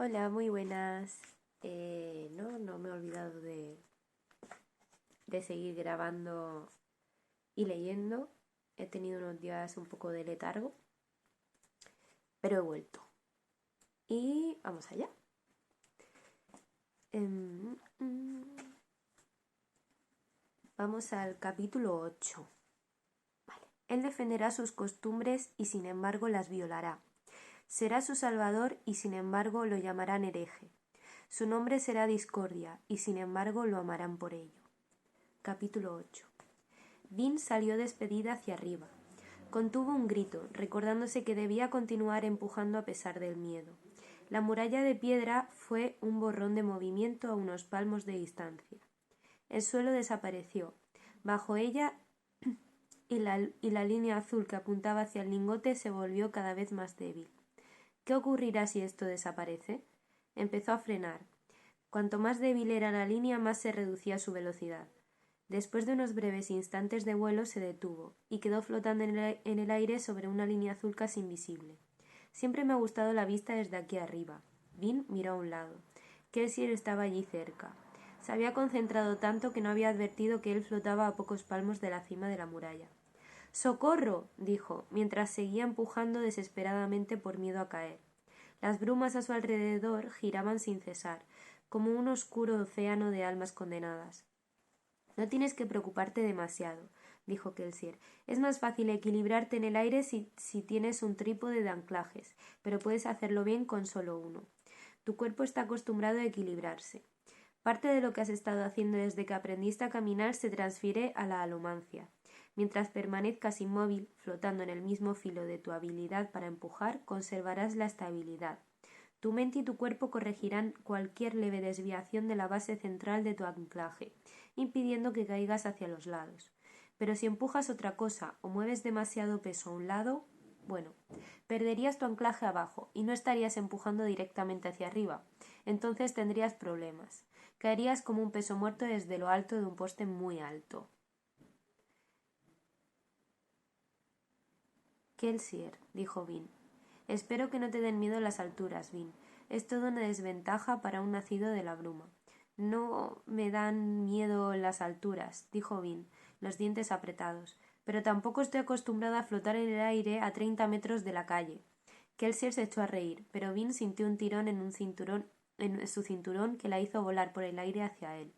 Hola, muy buenas. No me he olvidado de seguir grabando y leyendo. He tenido unos días un poco de letargo, pero he vuelto. Y vamos allá. Vamos al capítulo 8. Vale. Él defenderá sus costumbres y sin embargo las violará. Será su salvador y sin embargo lo llamarán hereje. Su nombre será discordia y sin embargo lo amarán por ello. Capítulo 8. Vin salió despedida hacia arriba. Contuvo un grito, recordándose que debía continuar empujando a pesar del miedo. La muralla de piedra fue un borrón de movimiento a unos palmos de distancia. El suelo desapareció. Bajo ella y la línea azul que apuntaba hacia el lingote se volvió cada vez más débil. ¿Qué ocurrirá si esto desaparece? Empezó a frenar. Cuanto más débil era la línea, más se reducía su velocidad. Después de unos breves instantes de vuelo se detuvo y quedó flotando en el aire sobre una línea azul casi invisible. Siempre me ha gustado la vista desde aquí arriba. Vin miró a un lado. Kelsier estaba allí cerca. Se había concentrado tanto que no había advertido que él flotaba a pocos palmos de la cima de la muralla. ¡Socorro! Dijo, mientras seguía empujando desesperadamente por miedo a caer. Las brumas a su alrededor giraban sin cesar, como un oscuro océano de almas condenadas. No tienes que preocuparte demasiado, dijo Kelsier. Es más fácil equilibrarte en el aire si tienes un trípode de anclajes, pero puedes hacerlo bien con solo uno. Tu cuerpo está acostumbrado a equilibrarse. Parte de lo que has estado haciendo desde que aprendiste a caminar se transfiere a la alomancia. Mientras permanezcas inmóvil, flotando en el mismo filo de tu habilidad para empujar, conservarás la estabilidad. Tu mente y tu cuerpo corregirán cualquier leve desviación de la base central de tu anclaje, impidiendo que caigas hacia los lados. Pero si empujas otra cosa o mueves demasiado peso a un lado, bueno, perderías tu anclaje abajo y no estarías empujando directamente hacia arriba. Entonces tendrías problemas. Caerías como un peso muerto desde lo alto de un poste muy alto. Kelsier, dijo Vin. Espero que no te den miedo las alturas, Vin. Es toda una desventaja para un nacido de la bruma. No me dan miedo las alturas, dijo Vin, los dientes apretados, pero tampoco estoy acostumbrada a flotar en el aire a 30 metros de la calle. Kelsier se echó a reír, pero Vin sintió un tirón en su cinturón que la hizo volar por el aire hacia él.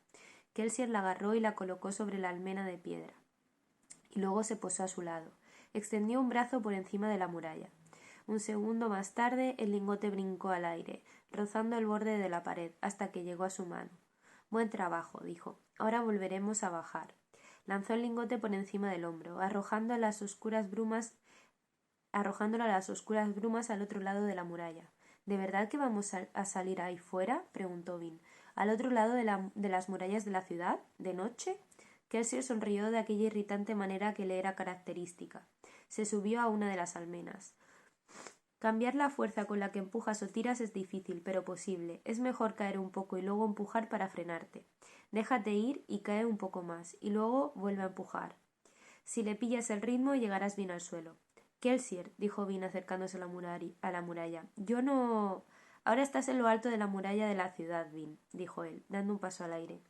Kelsier la agarró y la colocó sobre la almena de piedra, y luego se posó a su lado. Extendió un brazo por encima de la muralla. Un segundo más tarde el lingote brincó al aire, rozando el borde de la pared, hasta que llegó a su mano. Buen trabajo, dijo. Ahora volveremos a bajar. Lanzó el lingote por encima del hombro, arrojándolo a las oscuras brumas al otro lado de la muralla. ¿De verdad que vamos a salir ahí fuera? Preguntó Vin. ¿Al otro lado de las murallas de la ciudad? ¿De noche? Kelsier sonrió de aquella irritante manera que le era característica. Se subió a una de las almenas. Cambiar la fuerza con la que empujas o tiras es difícil, pero posible. Es mejor caer un poco y luego empujar para frenarte. Déjate ir y cae un poco más, y luego vuelve a empujar. Si le pillas el ritmo, llegarás bien al suelo. Kelsier, dijo Vin acercándose a la muralla. Yo no. Ahora estás en lo alto de la muralla de la ciudad, Vin, dijo él, dando un paso al aire.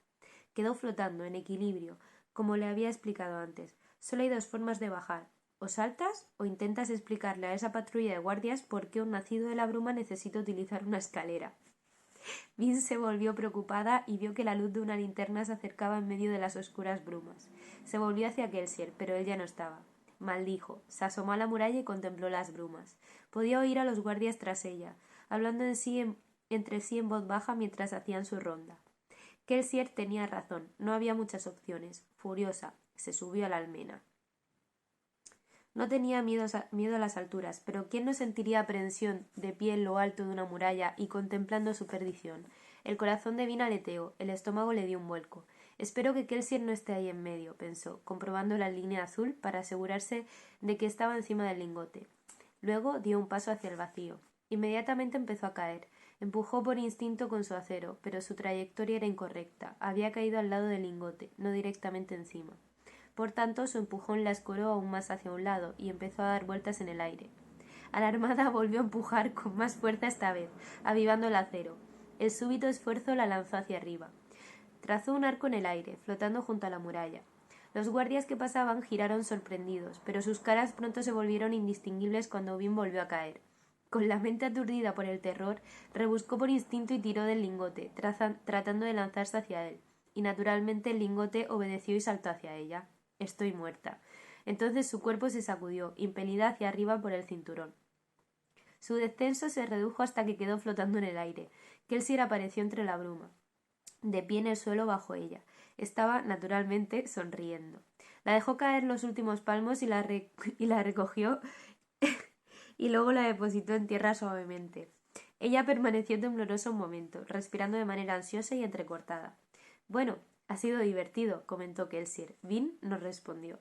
Quedó flotando, en equilibrio, como le había explicado antes. Solo hay dos formas de bajar. O saltas o intentas explicarle a esa patrulla de guardias por qué un nacido de la bruma necesita utilizar una escalera. Vin se volvió preocupada y vio que la luz de una linterna se acercaba en medio de las oscuras brumas. Se volvió hacia Kelsier, pero él ya no estaba. Maldijo, se asomó a la muralla y contempló las brumas. Podía oír a los guardias tras ella, hablando entre sí en voz baja mientras hacían su ronda. Kelsier tenía razón, no había muchas opciones. Furiosa, se subió a la almena. No tenía miedo a las alturas, pero ¿quién no sentiría aprensión de pie en lo alto de una muralla y contemplando su perdición? El corazón de Vin aleteó, el estómago le dio un vuelco. Espero que Kelsier no esté ahí en medio, pensó, comprobando la línea azul para asegurarse de que estaba encima del lingote. Luego dio un paso hacia el vacío. Inmediatamente empezó a caer. Empujó por instinto con su acero, pero su trayectoria era incorrecta. Había caído al lado del lingote, no directamente encima. Por tanto, su empujón la escoró aún más hacia un lado y empezó a dar vueltas en el aire. Alarmada volvió a empujar con más fuerza esta vez, avivando el acero. El súbito esfuerzo la lanzó hacia arriba. Trazó un arco en el aire, flotando junto a la muralla. Los guardias que pasaban giraron sorprendidos, pero sus caras pronto se volvieron indistinguibles cuando Vin volvió a caer. Con la mente aturdida por el terror, rebuscó por instinto y tiró del lingote, tratando de lanzarse hacia él. Y naturalmente el lingote obedeció y saltó hacia ella. Estoy muerta. Entonces su cuerpo se sacudió, impelida hacia arriba por el cinturón. Su descenso se redujo hasta que quedó flotando en el aire. Kelsier apareció entre la bruma, de pie en el suelo bajo ella. Estaba, naturalmente, sonriendo. La dejó caer los últimos palmos y la recogió y luego la depositó en tierra suavemente. Ella permaneció temblorosa un momento, respirando de manera ansiosa y entrecortada. Bueno, ha sido divertido, comentó Kelsier. Vin no respondió.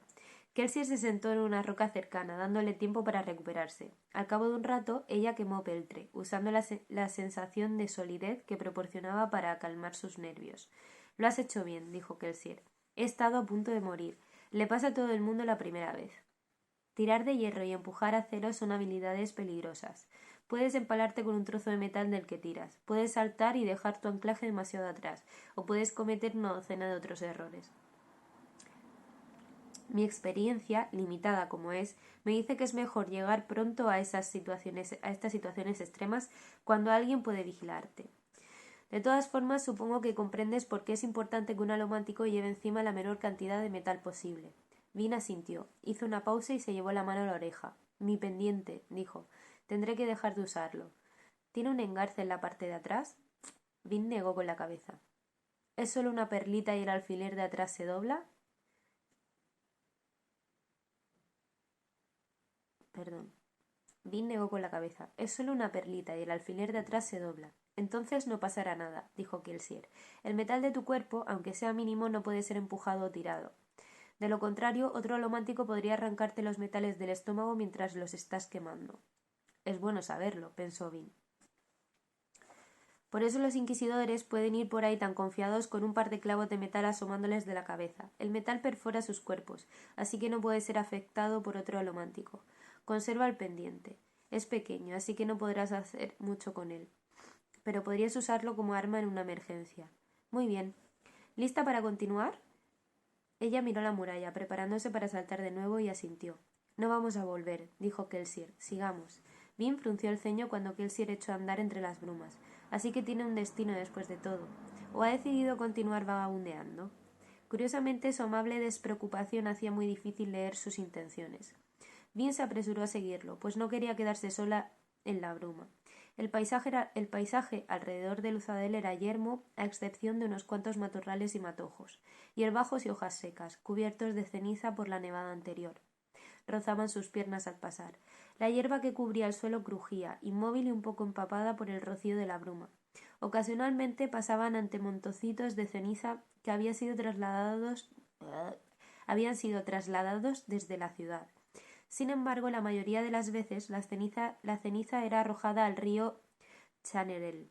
Kelsier se sentó en una roca cercana, dándole tiempo para recuperarse. Al cabo de un rato, ella quemó peltre, usando la sensación de solidez que proporcionaba para calmar sus nervios. Lo has hecho bien, dijo Kelsier. He estado a punto de morir. Le pasa a todo el mundo la primera vez. Tirar de hierro y empujar acero son habilidades peligrosas. Puedes empalarte con un trozo de metal del que tiras, puedes saltar y dejar tu anclaje demasiado atrás, o puedes cometer una docena de otros errores. Mi experiencia, limitada como es, me dice que es mejor llegar pronto a estas situaciones extremas cuando alguien puede vigilarte. De todas formas, supongo que comprendes por qué es importante que un alomántico lleve encima la menor cantidad de metal posible. Vin asintió, hizo una pausa y se llevó la mano a la oreja. Mi pendiente, dijo. Tendré que dejar de usarlo. ¿Tiene un engarce en la parte de atrás? Vin negó con la cabeza. ¿Es solo una perlita y el alfiler de atrás se dobla? Perdón. Vin negó con la cabeza. Es solo una perlita y el alfiler de atrás se dobla. Entonces no pasará nada, dijo Kelsier. El metal de tu cuerpo, aunque sea mínimo, no puede ser empujado o tirado. De lo contrario, otro alomántico podría arrancarte los metales del estómago mientras los estás quemando. Es bueno saberlo, pensó Vin. Por eso los inquisidores pueden ir por ahí tan confiados con un par de clavos de metal asomándoles de la cabeza. El metal perfora sus cuerpos, así que no puede ser afectado por otro alomántico. Conserva el pendiente. Es pequeño, así que no podrás hacer mucho con él. Pero podrías usarlo como arma en una emergencia. Muy bien. ¿Lista para continuar? Ella miró la muralla, preparándose para saltar de nuevo, y asintió. No vamos a volver, dijo Kelsier. Sigamos. Vin frunció el ceño cuando Kelsier echó a andar entre las brumas. Así que tiene un destino después de todo. ¿O ha decidido continuar vagabundeando? Curiosamente, su amable despreocupación hacía muy difícil leer sus intenciones. Vin se apresuró a seguirlo, pues no quería quedarse sola en la bruma. El paisaje alrededor de Luzadel era yermo, a excepción de unos cuantos matorrales y matojos, hierbajos y hojas secas, cubiertos de ceniza por la nevada anterior. Rozaban sus piernas al pasar. La hierba que cubría el suelo crujía, inmóvil y un poco empapada por el rocío de la bruma. Ocasionalmente pasaban ante montocitos de ceniza que habían sido trasladados desde la ciudad. Sin embargo, la mayoría de las veces la ceniza era arrojada al río Chanerel,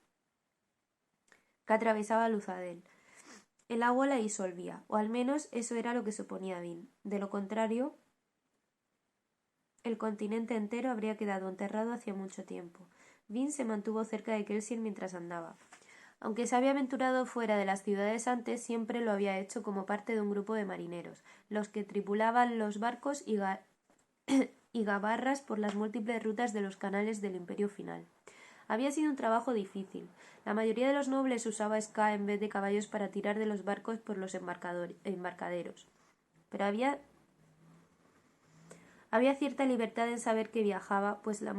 que atravesaba Luzadel. El agua la disolvía, o al menos eso era lo que suponía Vin. De lo contrario, el continente entero habría quedado enterrado hacía mucho tiempo. Vin se mantuvo cerca de Kelsier mientras andaba. Aunque se había aventurado fuera de las ciudades antes, siempre lo había hecho como parte de un grupo de marineros, los que tripulaban los barcos y gabarras por las múltiples rutas de los canales del Imperio Final. Había sido un trabajo difícil. La mayoría de los nobles usaba ska en vez de caballos para tirar de los barcos por los embarcaderos. Pero había cierta libertad en saber que viajaba, pues la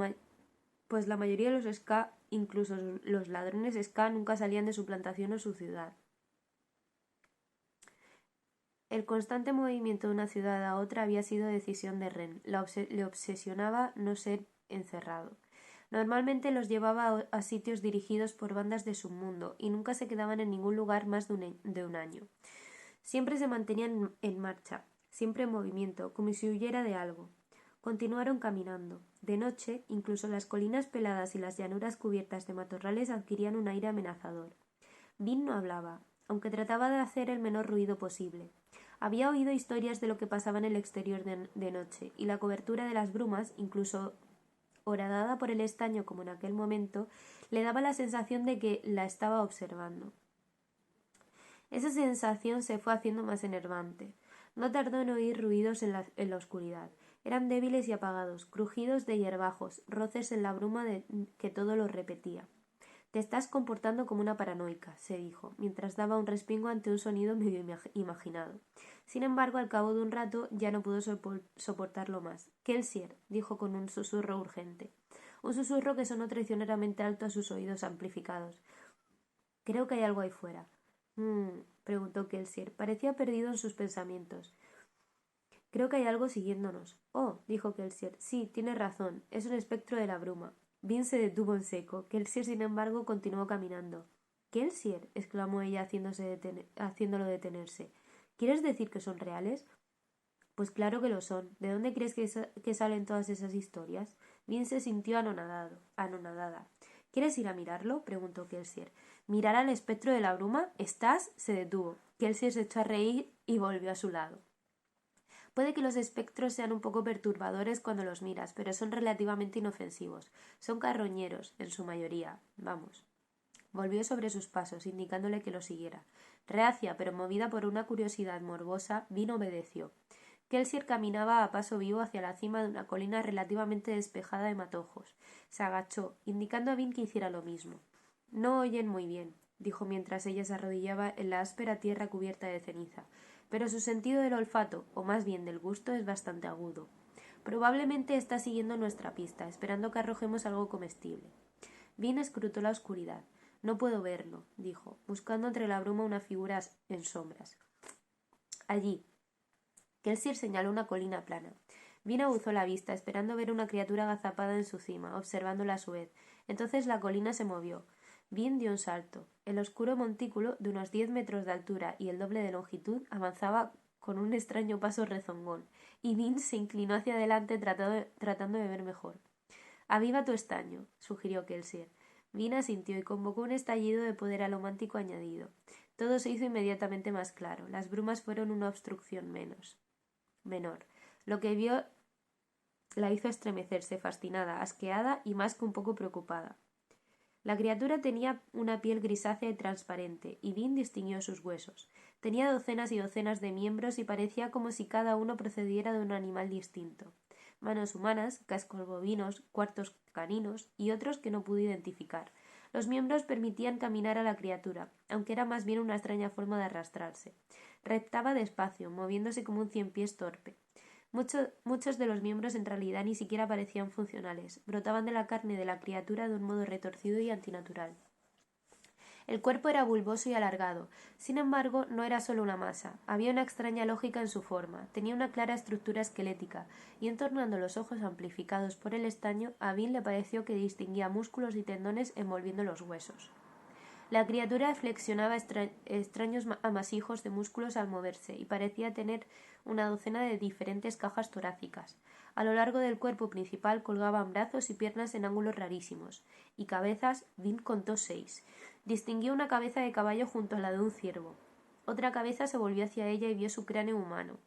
mayoría de los ska, incluso los ladrones ska, nunca salían de su plantación o su ciudad. El constante movimiento de una ciudad a otra había sido decisión de Ren. Le obsesionaba no ser encerrado. Normalmente los llevaba a sitios dirigidos por bandas de submundo y nunca se quedaban en ningún lugar más de un año. Siempre se mantenían en marcha, siempre en movimiento, como si huyera de algo. Continuaron caminando. De noche, incluso las colinas peladas y las llanuras cubiertas de matorrales adquirían un aire amenazador. Vin no hablaba, aunque trataba de hacer el menor ruido posible. Había oído historias de lo que pasaba en el exterior de noche, y la cobertura de las brumas, incluso horadada por el estaño como en aquel momento, le daba la sensación de que la estaba observando. Esa sensación se fue haciendo más enervante. No tardó en oír ruidos en la oscuridad. Eran débiles y apagados, crujidos de hierbajos, roces en la bruma que todo lo repetía. «Te estás comportando como una paranoica», se dijo, mientras daba un respingo ante un sonido medio imaginado. Sin embargo, al cabo de un rato ya no pudo soportarlo más. «Kelsier», dijo con un susurro urgente. Un susurro que sonó traicioneramente alto a sus oídos amplificados. «Creo que hay algo ahí fuera». Preguntó Kelsier. Parecía perdido en sus pensamientos. «Creo que hay algo siguiéndonos». «Oh», dijo Kelsier. «Sí, tienes razón. Es un espectro de la bruma». Vin se detuvo en seco. Kelsier, sin embargo, continuó caminando. «¿Kelsier?», exclamó ella haciéndolo detenerse. «¿Quieres decir que son reales?» «Pues claro que lo son. ¿De dónde crees que salen todas esas historias?» Vin se sintió anonadada. «¿Quieres ir a mirarlo?», preguntó Kelsier. «¿Mirar al espectro de la bruma? ¿Estás?» Se detuvo. Kelsier se echó a reír y volvió a su lado. «Puede que los espectros sean un poco perturbadores cuando los miras, pero son relativamente inofensivos. Son carroñeros, en su mayoría. Vamos». Volvió sobre sus pasos, indicándole que lo siguiera. Reacia, pero movida por una curiosidad morbosa, Vin obedeció. Kelsier caminaba a paso vivo hacia la cima de una colina relativamente despejada de matojos. Se agachó, indicando a Vin que hiciera lo mismo. «No oyen muy bien», dijo mientras ella se arrodillaba en la áspera tierra cubierta de ceniza, «pero su sentido del olfato, o más bien del gusto, es bastante agudo. Probablemente está siguiendo nuestra pista, esperando que arrojemos algo comestible». Vin escrutó la oscuridad. «No puedo verlo», dijo, buscando entre la bruma una figura en sombras. «Allí». Kelsier señaló una colina plana. Vin aguzó la vista, esperando ver una criatura agazapada en su cima, observándola a su vez. Entonces la colina se movió. Vin dio un salto. El oscuro montículo, de unos 10 metros de altura y el doble de longitud, avanzaba con un extraño paso rezongón, y Vin se inclinó hacia adelante tratando de ver mejor. «Aviva tu estaño», sugirió Kelsier. Vin asintió y convocó un estallido de poder alomántico añadido. Todo se hizo inmediatamente más claro. Las brumas fueron una obstrucción menor. Lo que vio la hizo estremecerse, fascinada, asqueada y más que un poco preocupada. La criatura tenía una piel grisácea y transparente, y Vin distinguió sus huesos. Tenía docenas y docenas de miembros y parecía como si cada uno procediera de un animal distinto. Manos humanas, cascos bovinos, cuartos caninos y otros que no pude identificar. Los miembros permitían caminar a la criatura, aunque era más bien una extraña forma de arrastrarse. Reptaba despacio, moviéndose como un ciempiés torpe. Muchos de los miembros en realidad ni siquiera parecían funcionales, brotaban de la carne de la criatura de un modo retorcido y antinatural. El cuerpo era bulboso y alargado. Sin embargo, no era solo una masa. Había una extraña lógica en su forma. Tenía una clara estructura esquelética, y entornando los ojos amplificados por el estaño, a Vin le pareció que distinguía músculos y tendones envolviendo los huesos. La criatura flexionaba extraños amasijos de músculos al moverse y parecía tener una docena de diferentes cajas torácicas. A lo largo del cuerpo principal colgaban brazos y piernas en ángulos rarísimos, y cabezas. Vin contó 6. Distinguió una cabeza de caballo junto a la de un ciervo. Otra cabeza se volvió hacia ella y vio su cráneo humano.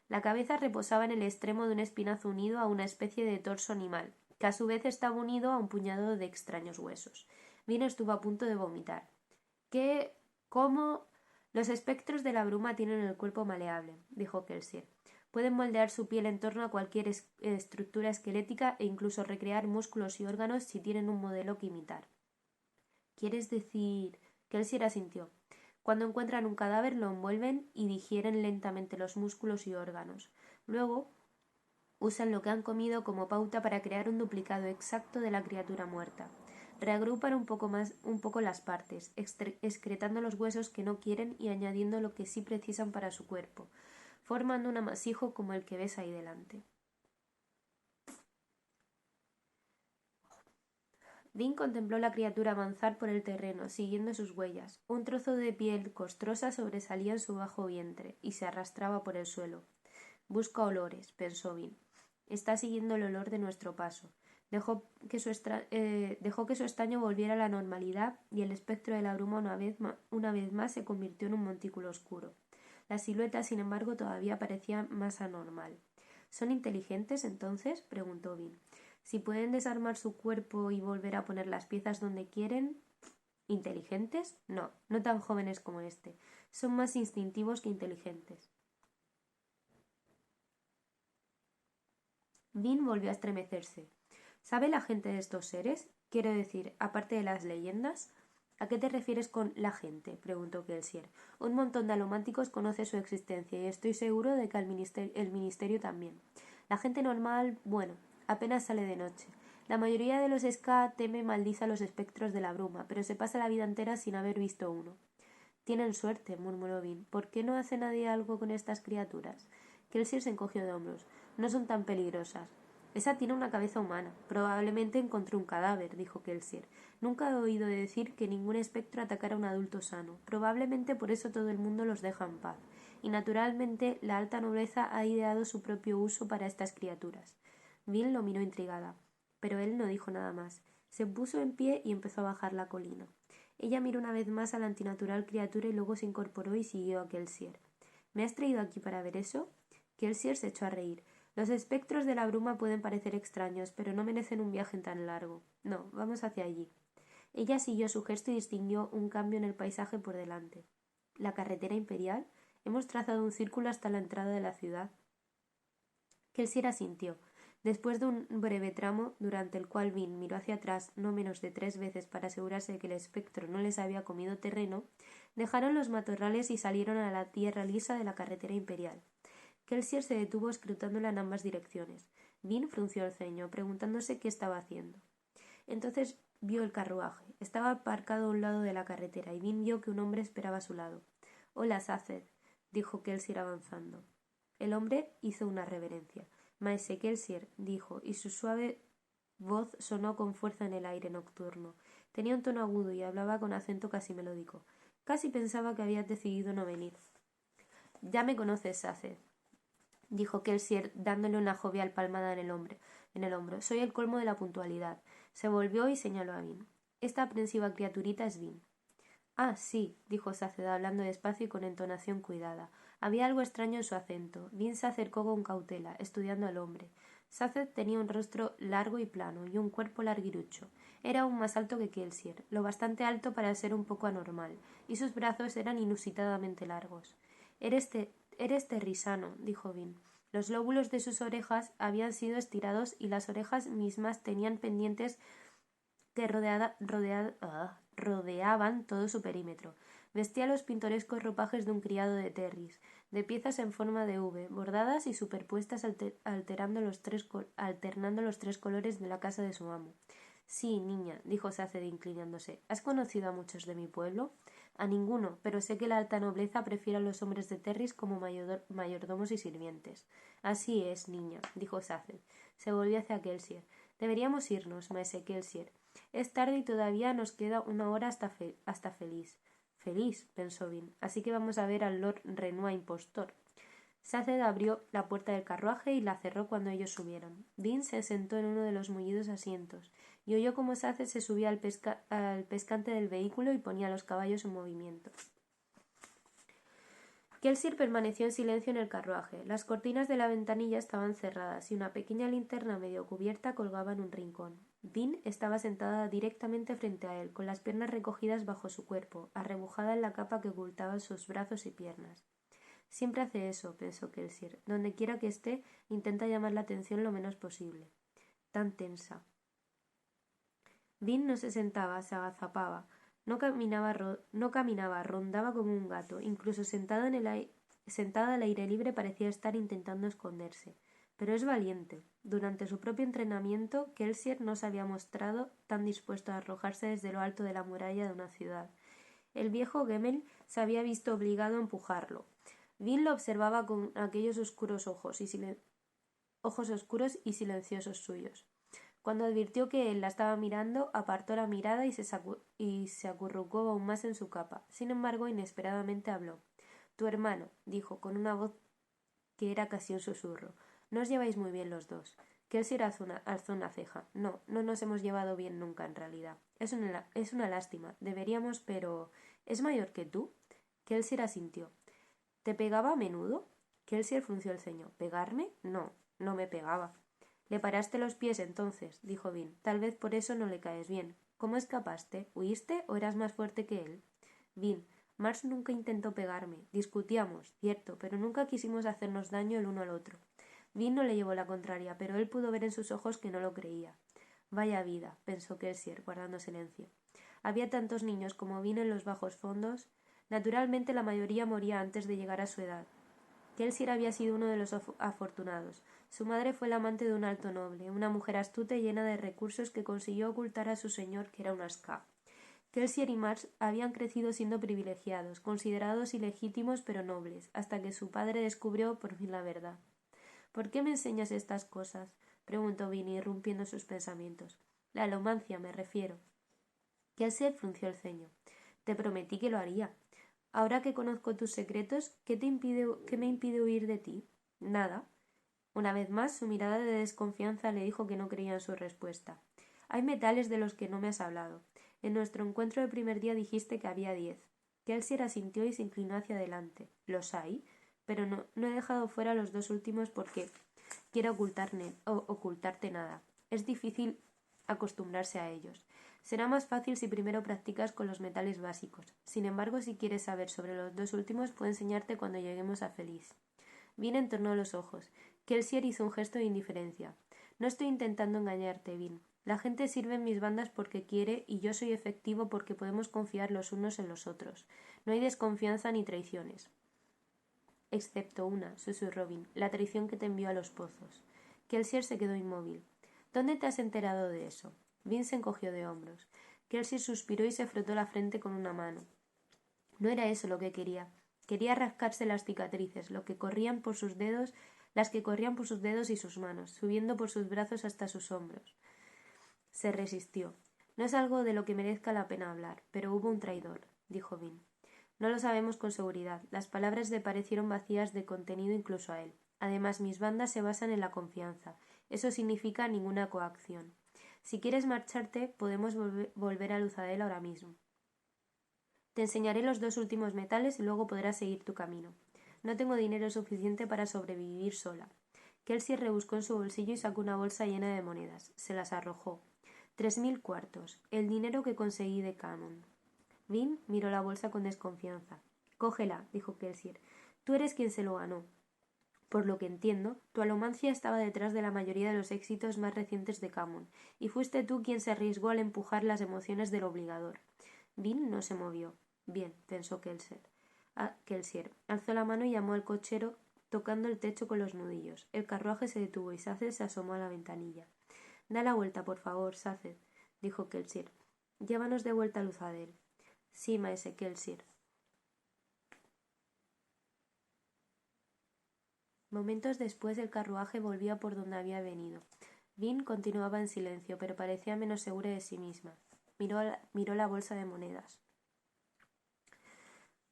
La cabeza reposaba en el extremo de un espinazo unido a una especie de torso animal, que a su vez estaba unido a un puñado de extraños huesos. Vin estuvo a punto de vomitar. «¿Qué? ¿Cómo?» «Los espectros de la bruma tienen el cuerpo maleable», dijo Kelsier. «Pueden moldear su piel en torno a cualquier estructura esquelética e incluso recrear músculos y órganos si tienen un modelo que imitar». «¿Quieres decir?» Kelsier asintió. «Cuando encuentran un cadáver lo envuelven y digieren lentamente los músculos y órganos. Luego usan lo que han comido como pauta para crear un duplicado exacto de la criatura muerta. Reagrupan un poco las partes, excretando los huesos que no quieren y añadiendo lo que sí precisan para su cuerpo, formando un amasijo como el que ves ahí delante». Vin contempló la criatura avanzar por el terreno, siguiendo sus huellas. Un trozo de piel costrosa sobresalía en su bajo vientre y se arrastraba por el suelo. «Busca olores», pensó Vin. «Está siguiendo el olor de nuestro paso». Dejó que su estaño volviera a la normalidad y el espectro de la bruma una vez más se convirtió en un montículo oscuro. La silueta, sin embargo, todavía parecía más anormal. «¿Son inteligentes, entonces?», preguntó Vin. Si pueden desarmar su cuerpo y volver a poner las piezas donde quieren. ¿Inteligentes? No, no tan jóvenes como este. Son más instintivos que inteligentes. Vin volvió a estremecerse. ¿Sabe la gente de estos seres? Quiero decir, aparte de las leyendas. ¿A qué te refieres con la gente? Preguntó Kelsier. Un montón de alománticos conoce su existencia y estoy seguro de que el ministerio también. La gente normal, bueno, apenas sale de noche. La mayoría de los Ska teme y maldice a los espectros de la bruma, pero se pasa la vida entera sin haber visto uno. Tienen suerte, murmuró Vin. ¿Por qué no hace nadie algo con estas criaturas? Kelsier se encogió de hombros. No son tan peligrosas. Esa tiene una cabeza humana. Probablemente encontró un cadáver, dijo Kelsier. Nunca he oído decir que ningún espectro atacara a un adulto sano. Probablemente por eso todo el mundo los deja en paz. Y naturalmente la alta nobleza ha ideado su propio uso para estas criaturas. Vin lo miró intrigada. Pero él no dijo nada más. Se puso en pie y empezó a bajar la colina. Ella miró una vez más a la antinatural criatura y luego se incorporó y siguió a Kelsier. ¿Me has traído aquí para ver eso? Kelsier se echó a reír. Los espectros de la bruma pueden parecer extraños, pero no merecen un viaje tan largo. No, vamos hacia allí. Ella siguió su gesto y distinguió un cambio en el paisaje por delante. ¿La carretera imperial? Hemos trazado un círculo hasta la entrada de la ciudad. Kelsier asintió. Después de un breve tramo, durante el cual Vin miró hacia atrás no menos de 3 veces para asegurarse de que el espectro no les había comido terreno, dejaron los matorrales y salieron a la tierra lisa de la carretera imperial. Kelsier se detuvo escrutándola en ambas direcciones. Vin frunció el ceño, preguntándose qué estaba haciendo. Entonces vio el carruaje. Estaba aparcado a un lado de la carretera y Vin vio que un hombre esperaba a su lado. «Hola, Saced», dijo Kelsier avanzando. El hombre hizo una reverencia. «Maese Kelsier», dijo, y su suave voz sonó con fuerza en el aire nocturno. Tenía un tono agudo y hablaba con acento casi melódico. Casi pensaba que habías decidido no venir. «Ya me conoces, Saced», dijo Kelsier, dándole una jovial palmada en el hombro. «Soy el colmo de la puntualidad». Se volvió y señaló a Vin. «Esta aprensiva criaturita es Vin». «Ah, sí», dijo Saced hablando despacio y con entonación cuidada. Había algo extraño en su acento. Vin se acercó con cautela, estudiando al hombre. Saced tenía un rostro largo y plano y un cuerpo larguirucho. Era aún más alto que Kelsier, lo bastante alto para ser un poco anormal, y sus brazos eran inusitadamente largos. Eres terrisano», dijo Vin. Los lóbulos de sus orejas habían sido estirados y las orejas mismas tenían pendientes que rodeaban todo su perímetro. Vestía los pintorescos ropajes de un criado de Terris, de piezas en forma de V, bordadas y superpuestas alternando los tres colores de la casa de su amo. «Sí, niña», dijo Saced inclinándose. «¿Has conocido a muchos de mi pueblo?» «A ninguno, pero sé que la alta nobleza prefiere a los hombres de Terris como mayordomos y sirvientes». «Así es, niña», dijo Saced. Se volvió hacia Kelsier. «Deberíamos irnos, maese Kelsier. Es tarde y todavía nos queda una hora hasta Feliz». «Feliz», pensó Vin. «Así que vamos a ver al Lord Renoir impostor». Saced abrió la puerta del carruaje y la cerró cuando ellos subieron. Vin se sentó en uno de los mullidos asientos y oyó cómo Saced se subía al pescante del vehículo y ponía los caballos en movimiento. Kelsier permaneció en silencio en el carruaje. Las cortinas de la ventanilla estaban cerradas y una pequeña linterna medio cubierta colgaba en un rincón. Vin estaba sentada directamente frente a él, con las piernas recogidas bajo su cuerpo, arrebujada en la capa que ocultaba sus brazos y piernas. Siempre hace eso, pensó Kelsier. Donde quiera que esté, intenta llamar la atención lo menos posible. Tan tensa. Vin no se sentaba, se agazapaba. No caminaba, rondaba como un gato. Incluso sentada al aire libre parecía estar intentando esconderse. Pero es valiente. Durante su propio entrenamiento, Kelsier no se había mostrado tan dispuesto a arrojarse desde lo alto de la muralla de una ciudad. El viejo Gemmel se había visto obligado a empujarlo. Vin lo observaba con aquellos oscuros ojos oscuros y silenciosos suyos. Cuando advirtió que él la estaba mirando, apartó la mirada y se acurrucó aún más en su capa. Sin embargo, inesperadamente habló. «Tu hermano», dijo, con una voz que era casi un susurro. «No os lleváis muy bien los dos». Kelsier alzó una ceja. «No, no nos hemos llevado bien nunca, en realidad. Es una lástima. Deberíamos, pero... ¿Es mayor que tú?» Kelsier asintió. «¿Te pegaba a menudo?» Kelsier frunció el ceño. «¿Pegarme? No, no me pegaba». Le paraste los pies entonces, dijo Vin. Tal vez por eso no le caes bien. ¿Cómo escapaste? ¿Huiste o eras más fuerte que él? Vin, Mars nunca intentó pegarme. Discutíamos, cierto, pero nunca quisimos hacernos daño el uno al otro. Vin no le llevó la contraria, pero él pudo ver en sus ojos que no lo creía. Vaya vida, pensó Kelsier, guardando silencio. Había tantos niños como Vin en los bajos fondos. Naturalmente la mayoría moría antes de llegar a su edad. Kelsier había sido uno de los afortunados. Su madre fue la amante de un alto noble, una mujer astuta y llena de recursos que consiguió ocultar a su señor que era una ska. Kelsier y Mars habían crecido siendo privilegiados, considerados ilegítimos pero nobles, hasta que su padre descubrió por fin la verdad. ¿Por qué me enseñas estas cosas? Preguntó Vinny, irrumpiendo sus pensamientos. La alomancia, me refiero. Kelsier frunció el ceño. Te prometí que lo haría. Ahora que conozco tus secretos, ¿qué me impide huir de ti? Nada. Una vez más, su mirada de desconfianza le dijo que no creía en su respuesta. Hay metales de los que no me has hablado. En nuestro encuentro del primer día dijiste que había 10. Kelsier asintió y se inclinó hacia adelante. ¿Los hay? Pero no he dejado fuera los 2 últimos porque quiero ocultarte nada. Es difícil acostumbrarse a ellos. Será más fácil si primero practicas con los metales básicos. Sin embargo, si quieres saber sobre los 2 últimos, puedo enseñarte cuando lleguemos a Feliz. Vin entornó los ojos. Kelsier hizo un gesto de indiferencia. No estoy intentando engañarte, Vin. La gente sirve en mis bandas porque quiere y yo soy efectivo porque podemos confiar los unos en los otros. No hay desconfianza ni traiciones. Excepto una, susurró Vin, la traición que te envió a los pozos. Kelsier se quedó inmóvil. ¿Dónde te has enterado de eso? Vin se encogió de hombros. Kelsier suspiró y se frotó la frente con una mano. No era eso lo que quería. Quería rascarse las cicatrices, las que corrían por sus dedos y sus manos, subiendo por sus brazos hasta sus hombros. Se resistió. No es algo de lo que merezca la pena hablar, pero hubo un traidor, dijo Vin. No lo sabemos con seguridad. Las palabras le parecieron vacías de contenido incluso a él. Además, mis bandas se basan en la confianza. Eso significa ninguna coacción. Si quieres marcharte, podemos volver a Luzadel ahora mismo. Te enseñaré los 2 últimos metales y luego podrás seguir tu camino. No tengo dinero suficiente para sobrevivir sola. Kelsier rebuscó en su bolsillo y sacó una bolsa llena de monedas. Se las arrojó. 3000 cuartos, el dinero que conseguí de Canon. Vin miró la bolsa con desconfianza. Cógela, dijo Kelsier. Tú eres quien se lo ganó. Por lo que entiendo, tu alomancia estaba detrás de la mayoría de los éxitos más recientes de Camon, y fuiste tú quien se arriesgó al empujar las emociones del obligador. Vin no se movió. Bien, pensó Kelsier. Alzó la mano y llamó al cochero, tocando el techo con los nudillos. El carruaje se detuvo y Saced se asomó a la ventanilla. Da la vuelta, por favor, Saced, dijo Kelsier. Llévanos de vuelta a Luzadel. Sí, maese Kelsier. Momentos después el carruaje volvía por donde había venido. Vin continuaba en silencio, pero parecía menos segura de sí misma. Miró la bolsa de monedas.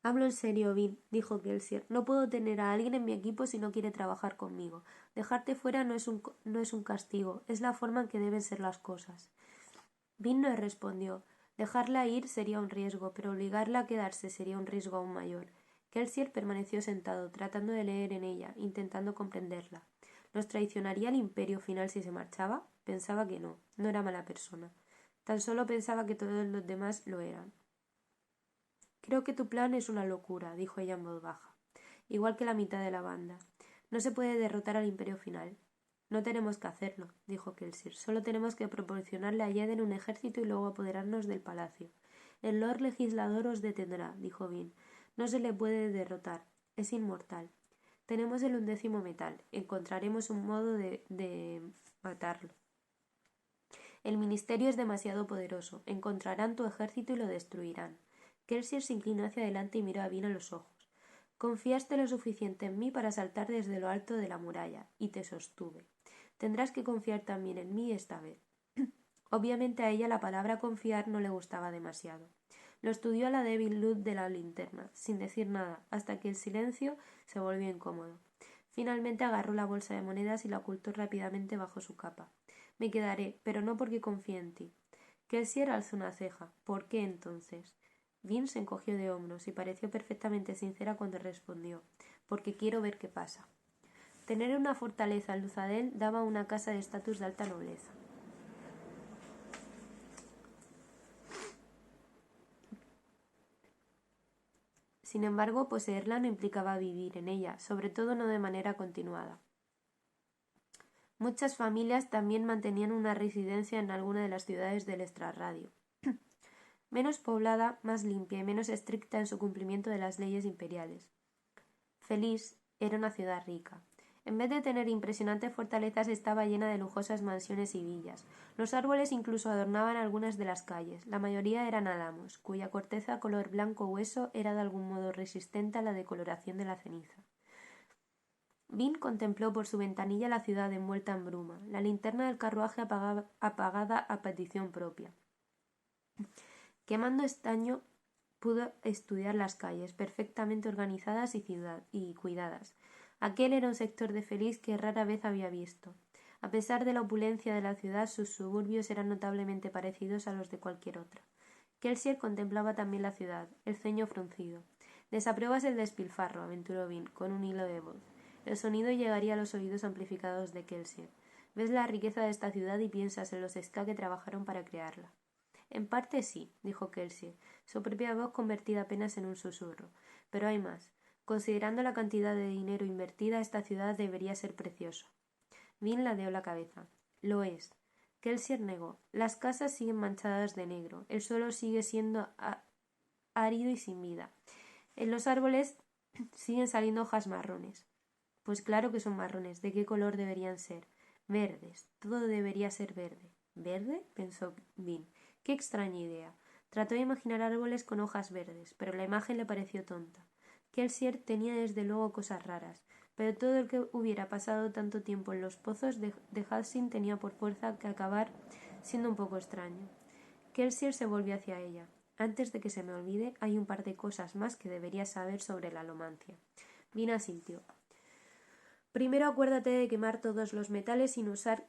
Hablo en serio, Vin, dijo Kelsier. No puedo tener a alguien en mi equipo si no quiere trabajar conmigo. Dejarte fuera no es un castigo, es la forma en que deben ser las cosas. Vin no respondió. Dejarla ir sería un riesgo, pero obligarla a quedarse sería un riesgo aún mayor. Kelsier permaneció sentado, tratando de leer en ella, intentando comprenderla. ¿Los traicionaría el imperio final si se marchaba? Pensaba que no, no era mala persona. Tan solo pensaba que todos los demás lo eran. Creo que tu plan es una locura, dijo ella en voz baja, igual que la mitad de la banda. No se puede derrotar al imperio final. No tenemos que hacerlo, dijo Kelsier. Solo tenemos que proporcionarle a Jeden un ejército y luego apoderarnos del palacio. El Lord Legislador os detendrá, dijo Vin. No se le puede derrotar. Es inmortal. Tenemos el 11º metal. Encontraremos un modo de matarlo. El ministerio es demasiado poderoso. Encontrarán tu ejército y lo destruirán. Kelsier se inclinó hacia adelante y miró a Vin a los ojos. Confiaste lo suficiente en mí para saltar desde lo alto de la muralla, y te sostuve. Tendrás que confiar también en mí esta vez. Obviamente a ella la palabra confiar no le gustaba demasiado. Lo estudió a la débil luz de la linterna, sin decir nada, hasta que el silencio se volvió incómodo. Finalmente agarró la bolsa de monedas y la ocultó rápidamente bajo su capa. Me quedaré, pero no porque confíe en ti. Kelsier alzó una ceja. ¿Por qué entonces? Vin se encogió de hombros y pareció perfectamente sincera cuando respondió. Porque quiero ver qué pasa. Tener una fortaleza en Luzadel daba una casa de estatus de alta nobleza. Sin embargo, poseerla no implicaba vivir en ella, sobre todo no de manera continuada. Muchas familias también mantenían una residencia en alguna de las ciudades del extrarradio, menos poblada, más limpia y menos estricta en su cumplimiento de las leyes imperiales. Feliz era una ciudad rica. En vez de tener impresionantes fortalezas, estaba llena de lujosas mansiones y villas. Los árboles incluso adornaban algunas de las calles. La mayoría eran álamos, cuya corteza color blanco hueso era de algún modo resistente a la decoloración de la ceniza. Vin contempló por su ventanilla la ciudad envuelta en bruma, la linterna del carruaje apagada a petición propia. Quemando estaño, pudo estudiar las calles, perfectamente organizadas y cuidadas. Aquel era un sector de Feliz que rara vez había visto. A pesar de la opulencia de la ciudad, sus suburbios eran notablemente parecidos a los de cualquier otra. Kelsier contemplaba también la ciudad, el ceño fruncido. Desapruebas el despilfarro, aventuró Vin, con un hilo de voz. El sonido llegaría a los oídos amplificados de Kelsier. Ves la riqueza de esta ciudad y piensas en los ska que trabajaron para crearla. En parte sí, dijo Kelsier, su propia voz convertida apenas en un susurro. Pero hay más. Considerando la cantidad de dinero invertida, esta ciudad debería ser preciosa. Vin ladeó la cabeza. Lo es. Kelsier negó. Las casas siguen manchadas de negro. El suelo sigue siendo árido y sin vida. En los árboles siguen saliendo hojas marrones. Pues claro que son marrones. ¿De qué color deberían ser? Verdes. Todo debería ser verde. ¿Verde? Pensó Vin. Qué extraña idea. Trató de imaginar árboles con hojas verdes, pero la imagen le pareció tonta. Kelsier tenía desde luego cosas raras, pero todo el que hubiera pasado tanto tiempo en los pozos de Halsing tenía por fuerza que acabar siendo un poco extraño. Kelsier se volvió hacia ella. Antes de que se me olvide, hay un par de cosas más que deberías saber sobre la alomancia. Vin asintió. Primero acuérdate de quemar todos los metales sin usar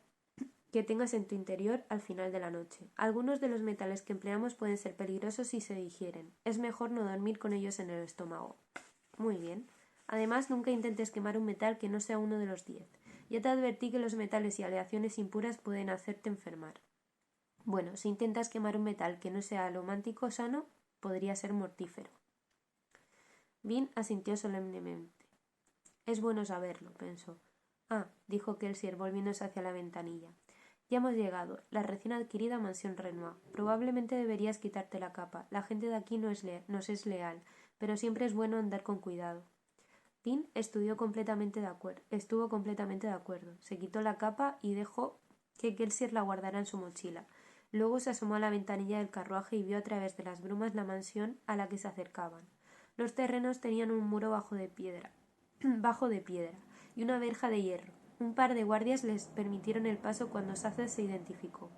que tengas en tu interior al final de la noche. Algunos de los metales que empleamos pueden ser peligrosos si se digieren. Es mejor no dormir con ellos en el estómago. Muy bien. Además, nunca intentes quemar un metal que no sea uno de los 10. Ya te advertí que los metales y aleaciones impuras pueden hacerte enfermar. Bueno, si intentas quemar un metal que no sea alomántico sano, podría ser mortífero. Vin asintió solemnemente. Es bueno saberlo, pensó. Ah, dijo Kelsier volviéndose hacia la ventanilla. Ya hemos llegado, la recién adquirida mansión Renoir. Probablemente deberías quitarte la capa. La gente de aquí nos es leal, pero siempre es bueno andar con cuidado. Vin estuvo completamente de acuerdo. Se quitó la capa y dejó que Kelsier la guardara en su mochila. Luego se asomó a la ventanilla del carruaje y vio a través de las brumas la mansión a la que se acercaban. Los terrenos tenían un muro bajo de piedra y una verja de hierro. Un par de guardias les permitieron el paso cuando Saced se identificó.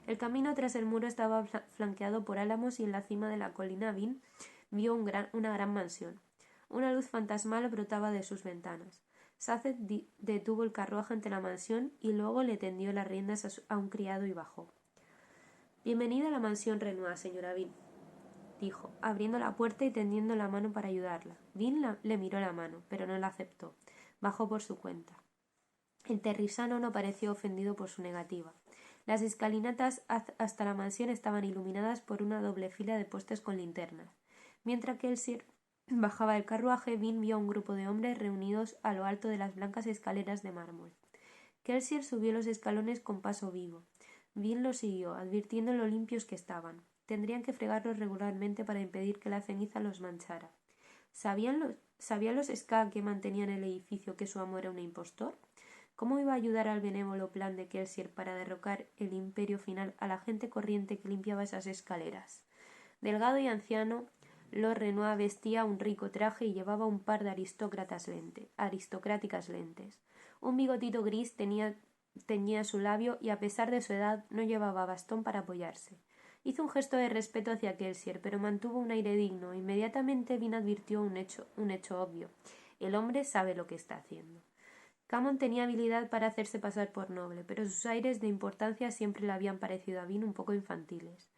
El camino tras el muro estaba flanqueado por álamos y en la cima de la colina Vin vio una gran mansión. Una luz fantasmal brotaba de sus ventanas. Saced detuvo el carruaje ante la mansión y luego le tendió las riendas a un criado y bajó. Bienvenida a la mansión Renoir, señora Vin, dijo, abriendo la puerta y tendiendo la mano para ayudarla. Vin le miró la mano, pero no la aceptó. Bajó por su cuenta. El terrisano no pareció ofendido por su negativa. Las escalinatas hasta la mansión estaban iluminadas por una doble fila de postes con linternas. Mientras que Kelsier bajaba el carruaje, Vin vio a un grupo de hombres reunidos a lo alto de las blancas escaleras de mármol. Kelsier subió los escalones con paso vivo. Vin lo siguió, advirtiendo lo limpios que estaban. Tendrían que fregarlos regularmente para impedir que la ceniza los manchara. ¿Sabían los ska que mantenían el edificio que su amo era un impostor? ¿Cómo iba a ayudar al benévolo plan de Kelsier para derrocar el imperio final a la gente corriente que limpiaba esas escaleras? Delgado y anciano, Lord Renoir vestía un rico traje y llevaba un par de aristocráticas lentes. Un bigotito gris teñía su labio y a pesar de su edad no llevaba bastón para apoyarse. Hizo un gesto de respeto hacia Kelsier, pero mantuvo un aire digno. Inmediatamente Vin advirtió un hecho obvio. El hombre sabe lo que está haciendo. Camon tenía habilidad para hacerse pasar por noble, pero sus aires de importancia siempre le habían parecido a Vin un poco infantiles.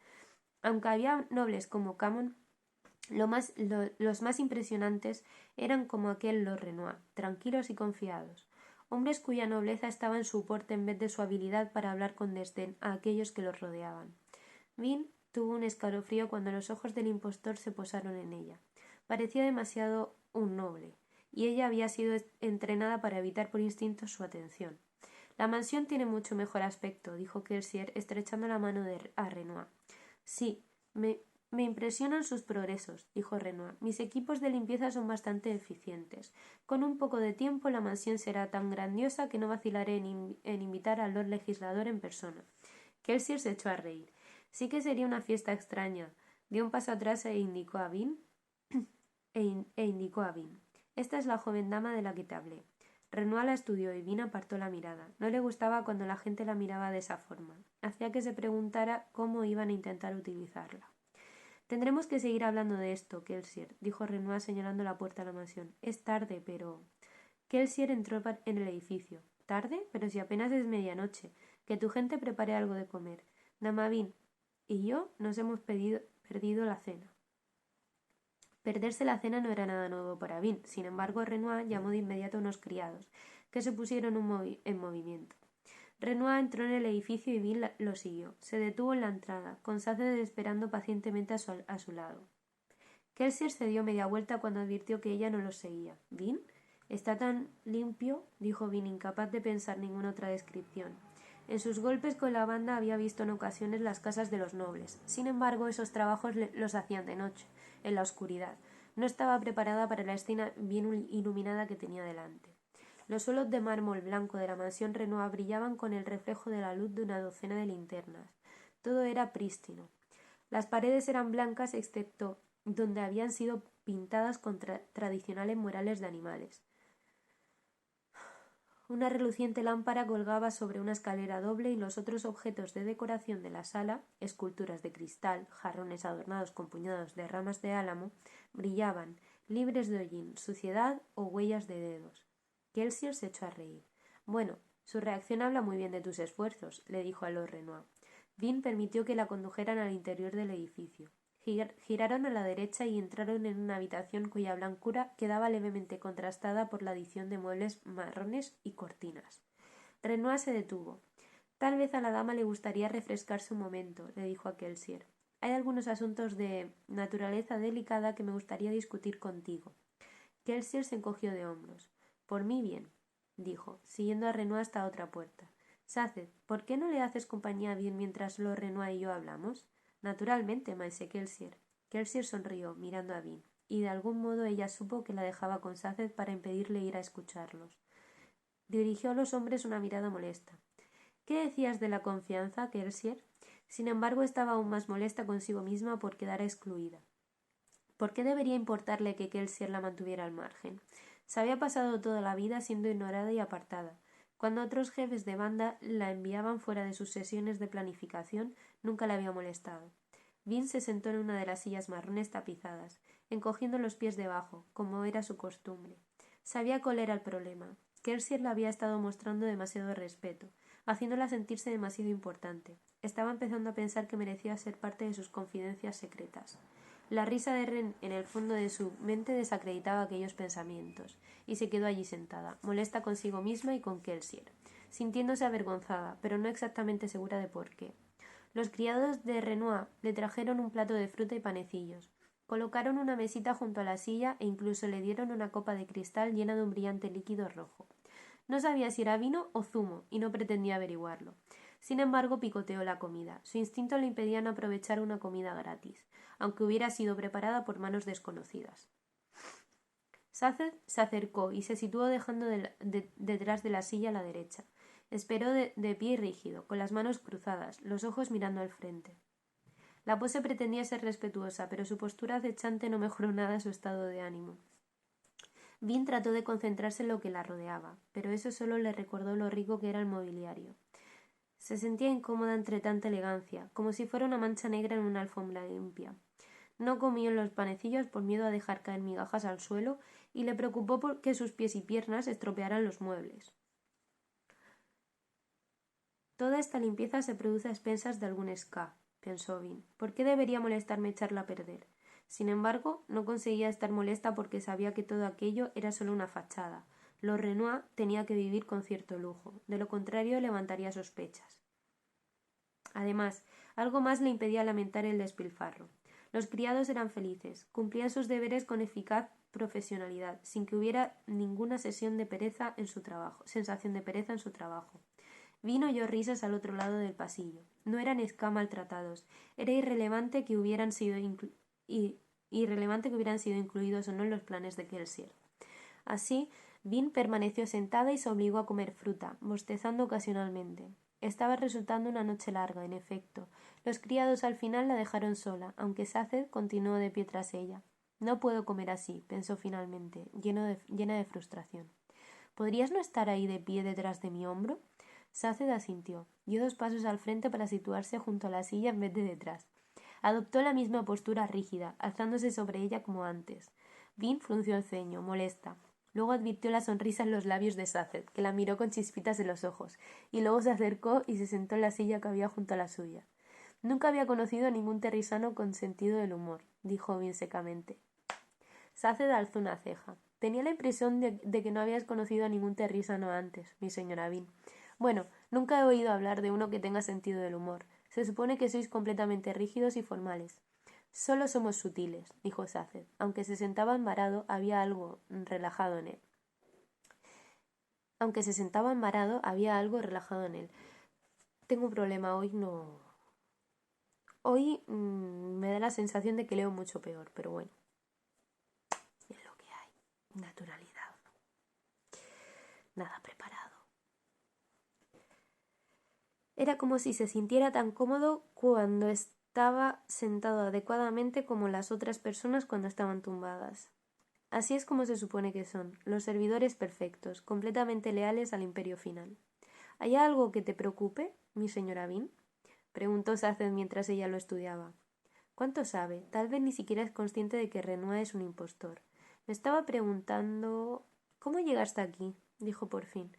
Aunque había nobles como Camon, los más impresionantes eran como aquel Lord Renoir, tranquilos y confiados. hombres cuya nobleza estaba en su porte en vez de su habilidad para hablar con desdén a aquellos que los rodeaban. Vin tuvo un escalofrío cuando los ojos del impostor se posaron en ella. Parecía demasiado un noble, y ella había sido entrenada para evitar por instinto su atención. La mansión tiene mucho mejor aspecto, dijo Kelsier, estrechando la mano a Renoir. Sí, me impresionan sus progresos, dijo Renoir. Mis equipos de limpieza son bastante eficientes. Con un poco de tiempo la mansión será tan grandiosa que no vacilaré en invitar al Lord Legislador en persona. Kelsier se echó a reír. Sí que sería una fiesta extraña. Dio un paso atrás e indicó a Vin. Esta es la joven dama de la que te hablé. Renoir la estudió y Vin apartó la mirada. No le gustaba cuando la gente la miraba de esa forma. Hacía que se preguntara cómo iban a intentar utilizarla. Tendremos que seguir hablando de esto, Kelsier, dijo Renoir señalando la puerta de la mansión. Es tarde, pero... Kelsier entró en el edificio. ¿Tarde? Pero si apenas es medianoche. Que tu gente prepare algo de comer. Dama Vin y yo nos hemos perdido la cena. Perderse la cena no era nada nuevo para Vin. Sin embargo, Renoir llamó de inmediato a unos criados, que se pusieron en movimiento. Renoir entró en el edificio y Vin lo siguió. Se detuvo en la entrada, con Saced esperando pacientemente a su lado. Kelsier se dio media vuelta cuando advirtió que ella no los seguía. ¿Vin? Está tan limpio, dijo Vin, incapaz de pensar ninguna otra descripción. En sus golpes con la banda había visto en ocasiones las casas de los nobles. Sin embargo, esos trabajos los hacían de noche, en la oscuridad. No estaba preparada para la escena bien iluminada que tenía delante. Los suelos de mármol blanco de la mansión Renoir brillaban con el reflejo de la luz de una docena de linternas. Todo era prístino. Las paredes eran blancas excepto donde habían sido pintadas con tradicionales murales de animales. Una reluciente lámpara colgaba sobre una escalera doble y los otros objetos de decoración de la sala, esculturas de cristal, jarrones adornados con puñados de ramas de álamo, brillaban, libres de hollín, suciedad o huellas de dedos. Kelsier se echó a reír. Bueno, su reacción habla muy bien de tus esfuerzos, le dijo a Lord Renoir. Vin permitió que la condujeran al interior del edificio. Giraron a la derecha y entraron en una habitación cuya blancura quedaba levemente contrastada por la adición de muebles marrones y cortinas. Renoir se detuvo. Tal vez a la dama le gustaría refrescarse un momento, le dijo a Kelsier. Hay algunos asuntos de naturaleza delicada que me gustaría discutir contigo. Kelsier se encogió de hombros. Por mí bien, dijo, siguiendo a Renoir hasta otra puerta. Saced, ¿por qué no le haces compañía bien mientras Lord Renoir y yo hablamos? Naturalmente, maese Kelsier. Kelsier sonrió, mirando a Vin, y de algún modo ella supo que la dejaba con Saced para impedirle ir a escucharlos. Dirigió a los hombres una mirada molesta. ¿Qué decías de la confianza, Kelsier? Sin embargo, estaba aún más molesta consigo misma por quedar excluida. ¿Por qué debería importarle que Kelsier la mantuviera al margen? Se había pasado toda la vida siendo ignorada y apartada. Cuando otros jefes de banda la enviaban fuera de sus sesiones de planificación, nunca la había molestado. Vin se sentó en una de las sillas marrones tapizadas, encogiendo los pies debajo, como era su costumbre. Sabía cuál era el problema. Kelsier la había estado mostrando demasiado respeto, haciéndola sentirse demasiado importante. Estaba empezando a pensar que merecía ser parte de sus confidencias secretas. La risa de Ren en el fondo de su mente desacreditaba aquellos pensamientos, y se quedó allí sentada, molesta consigo misma y con Kelsier, sintiéndose avergonzada, pero no exactamente segura de por qué. Los criados de Renoir le trajeron un plato de fruta y panecillos. Colocaron una mesita junto a la silla e incluso le dieron una copa de cristal llena de un brillante líquido rojo. No sabía si era vino o zumo, y no pretendía averiguarlo. Sin embargo, picoteó la comida. Su instinto le impedía no aprovechar una comida gratis, aunque hubiera sido preparada por manos desconocidas. Saced se acercó y se situó dejando detrás de la silla a la derecha. Esperó de pie y rígido, con las manos cruzadas, los ojos mirando al frente. La pose pretendía ser respetuosa, pero su postura acechante no mejoró nada su estado de ánimo. Vin trató de concentrarse en lo que la rodeaba, pero eso solo le recordó lo rico que era el mobiliario. Se sentía incómoda entre tanta elegancia, como si fuera una mancha negra en una alfombra limpia. No comió los panecillos por miedo a dejar caer migajas al suelo y le preocupó porque sus pies y piernas estropearan los muebles. Toda esta limpieza se produce a expensas de algún ska, pensó Vin. ¿Por qué debería molestarme echarla a perder? Sin embargo, no conseguía estar molesta porque sabía que todo aquello era solo una fachada. Lord Renoir tenía que vivir con cierto lujo, de lo contrario levantaría sospechas. Además, algo más le impedía lamentar el despilfarro. Los criados eran felices, cumplían sus deberes con eficaz profesionalidad, sin que hubiera ninguna sensación de pereza en su trabajo. Vino oyó risas al otro lado del pasillo. No eran maltratados. Era irrelevante que hubieran sido incluidos o no en los planes de Kelsier. Así, Vin permaneció sentada y se obligó a comer fruta, bostezando ocasionalmente. Estaba resultando una noche larga, en efecto. Los criados al final la dejaron sola, aunque Saced continuó de pie tras ella. No puedo comer así, pensó finalmente, llena de frustración. ¿Podrías no estar ahí de pie detrás de mi hombro? Saced asintió. Dio 2 pasos al frente para situarse junto a la silla en vez de detrás. Adoptó la misma postura rígida, alzándose sobre ella como antes. Vin frunció el ceño, molesta. Luego advirtió la sonrisa en los labios de Saced, que la miró con chispitas en los ojos, y luego se acercó y se sentó en la silla que había junto a la suya. Nunca había conocido a ningún terrisano con sentido del humor, dijo Vin secamente. Saced alzó una ceja. Tenía la impresión de que no habías conocido a ningún terrisano antes, mi señora Vin. Bueno, nunca he oído hablar de uno que tenga sentido del humor. Se supone que sois completamente rígidos y formales. Solo somos sutiles, dijo Saced. Aunque se sentaba embarado, había algo relajado en él. Tengo un problema, Hoy me da la sensación de que leo mucho peor, pero bueno. Es lo que hay. Naturalidad. Nada preparado. Era como si se sintiera tan cómodo cuando estaba sentado adecuadamente como las otras personas cuando estaban tumbadas. Así es como se supone que son, los servidores perfectos, completamente leales al imperio final. ¿Hay algo que te preocupe, mi señora Vin? Preguntó Saced mientras ella lo estudiaba. ¿Cuánto sabe? Tal vez ni siquiera es consciente de que Renoir es un impostor. Me estaba preguntando... ¿Cómo llegaste aquí? Dijo por fin.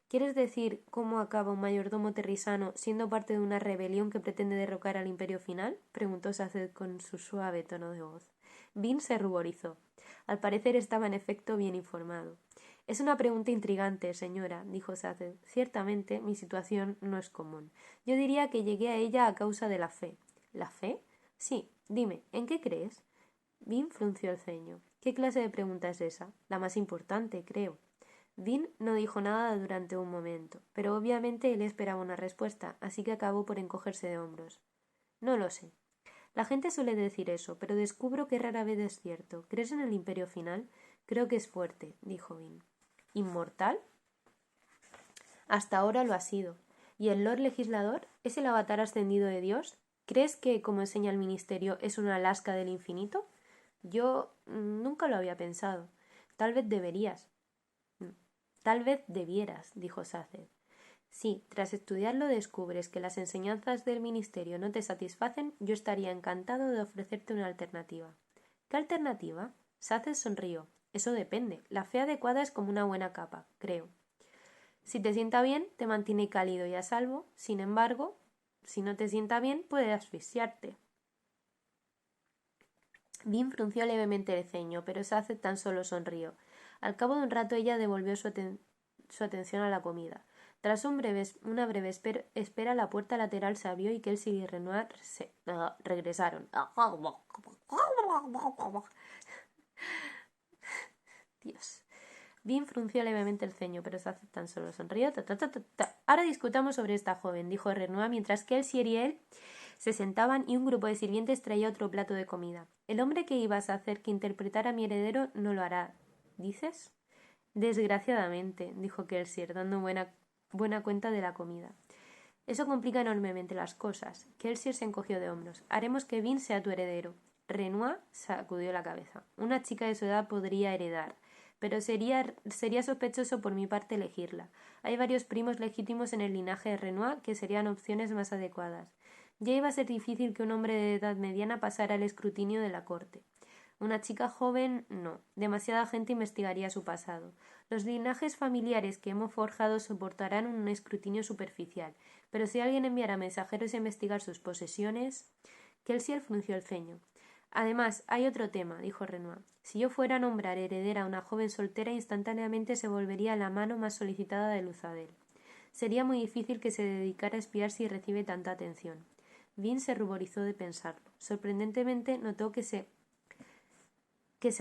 ¿Quieres decir cómo acaba un mayordomo terrisano siendo parte de una rebelión que pretende derrocar al imperio final? Preguntó Saced con su suave tono de voz. Vin se ruborizó. Al parecer estaba en efecto bien informado. Es una pregunta intrigante, señora, dijo Saced. Ciertamente mi situación no es común. Yo diría que llegué a ella a causa de la fe. ¿La fe? Sí. Dime, ¿en qué crees? Vin frunció el ceño. ¿Qué clase de pregunta es esa? La más importante, creo. Vin no dijo nada durante un momento, pero obviamente él esperaba una respuesta, así que acabó por encogerse de hombros. No lo sé. La gente suele decir eso, pero descubro que rara vez es cierto. ¿Crees en el imperio final? Creo que es fuerte, dijo Vin. ¿Inmortal? Hasta ahora lo ha sido. ¿Y el Lord Legislador? ¿Es el avatar ascendido de Dios? ¿Crees que, como enseña el ministerio, es una Alaska del infinito? Yo nunca lo había pensado. Tal vez deberías. Tal vez debieras, dijo Saced. Si, tras estudiarlo, descubres que las enseñanzas del ministerio no te satisfacen, yo estaría encantado de ofrecerte una alternativa. ¿Qué alternativa? Saced sonrió. Eso depende. La fe adecuada es como una buena capa, creo. Si te sienta bien, te mantiene cálido y a salvo. Sin embargo, si no te sienta bien, puede asfixiarte. Vin frunció levemente el ceño, pero Saced tan solo sonrió. Al cabo de un rato ella devolvió su atención a la comida. Tras una breve espera, la puerta lateral se abrió y Kelsey y Renoir regresaron. Dios. Vin frunció levemente el ceño, pero Saced tan solo sonrió. Ahora discutamos sobre esta joven, dijo Renoir, mientras Kelsey y él se sentaban y un grupo de sirvientes traía otro plato de comida. El hombre que ibas a hacer que interpretara a mi heredero no lo hará. ¿Dices? Desgraciadamente, dijo Kelsier, dando buena cuenta de la comida. Eso complica enormemente las cosas. Kelsier se encogió de hombros. Haremos que Vin sea tu heredero. Renoir sacudió la cabeza. Una chica de su edad podría heredar, pero sería sospechoso por mi parte elegirla. Hay varios primos legítimos en el linaje de Renoir que serían opciones más adecuadas. Ya iba a ser difícil que un hombre de edad mediana pasara el escrutinio de la corte. Una chica joven, no. Demasiada gente investigaría su pasado. Los linajes familiares que hemos forjado soportarán un escrutinio superficial, pero si alguien enviara mensajeros a investigar sus posesiones... Kelsier frunció el ceño. Además, hay otro tema, dijo Renoir. Si yo fuera a nombrar heredera a una joven soltera, instantáneamente se volvería la mano más solicitada de Luzadel. Sería muy difícil que se dedicara a espiar si recibe tanta atención. Vin se ruborizó de pensarlo. Sorprendentemente notó que se